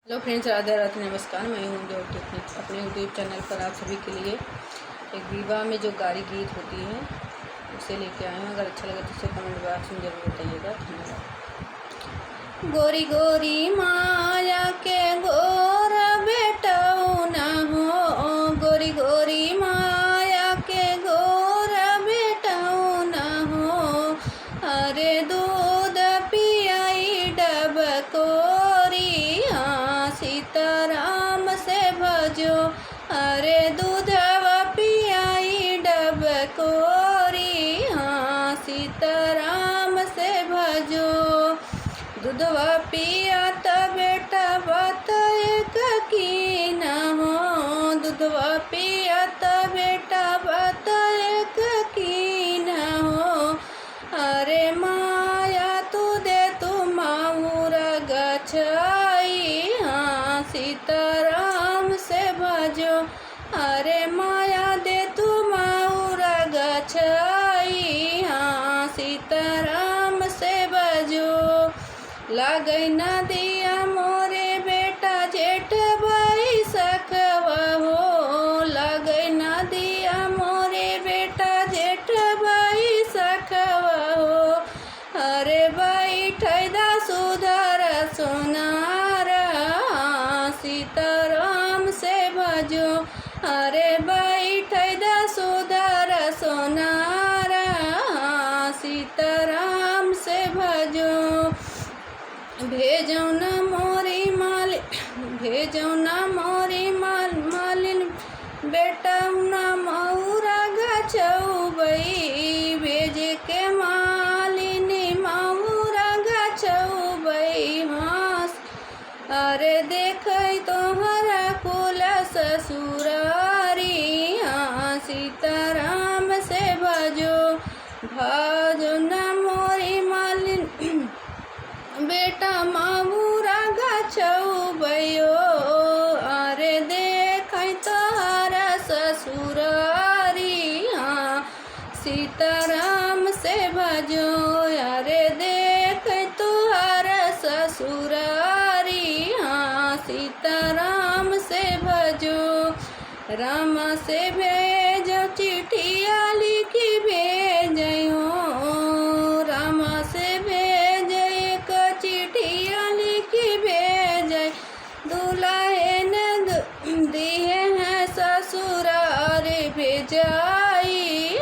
Hello friends, Radhe Radhe, नमस्कार। मैं हूँ अपने यूट्यूब चैनल पर आप सभी के लिए एक विवाह में जो गारी गीत होती है उसे लेके आए हैं। अगर अच्छा लगे तो उसे कमेंट बॉक्स में जरूर बताइएगा। धन्यवाद। गोरी गोरी माया के गोर बेटऊ न हो, गोरी गोरी माया के गोर बेटऊ न हो। अरे दूध पियाई डब कोरी सीताराम से भजो। अरे दूधवा पियाई डब कोरी सीताराम से भजो। दूधवा पिया त बेटा बात एक की न हो, दूधवा पिया त बेटा बात एक की न हो। अरे माया तू दे तू माऊर गछाई सीताराम से भजो। अरे माया दे तू माऊर गछाई सीताराम से भजो। लागै नदिया मोरे बेटा जेठ भाई सकवा हो, लागै नदिया मोरे बेटा जेठ भाई सकवा हो। अरे भाई ठैदा सुधार सोनार सीताराम से भजो। अरे भाई ठैदा सुधार सोनार सीताराम से भजो। भेजो न मोरी मालिन, भेजो न मोरी मालिन बेटा न मऊरा गछऊ बई। भेजे के मालिनी मऊरा गछऊ बई हास। अरे देख तोहरा कुल ससुरारी सीताराम से भजो। भजो न मोरी मालिन बेटा माऊरा गछऊ बयो। अरे देख तोहरा ससुरारी सीताराम से भजो। अरे देख तोहरा ससुरारी सीताराम से भजो। राम से भेजो चिट्ठिया लिखी भेजो, राम से भेज एक चिट्ठिया लिखी भेज। दुल्हन दिए हैं ससुरार भेजाई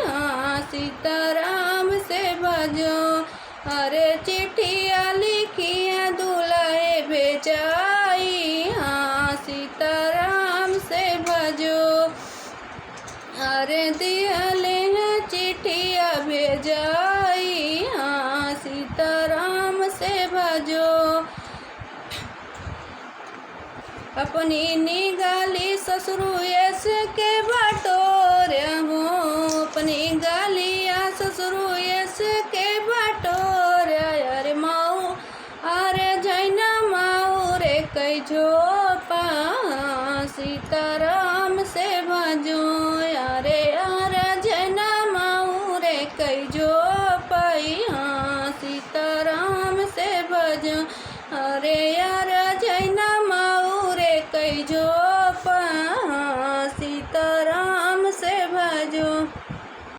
सीताराम से भजो। अरे चिट्ठिया लिखी है दुल्हे भेजाई सीताराम से भजो। अरे दिहले हैं चिट्ठिया भेजाई सीताराम से भजो। अपनी निगाली ससुरुएस के बटोर हो, अपनी गालिया ससुरुएस के बटोर। अरे माऊ अरे जैना माऊ रे कै झोपा सीताराम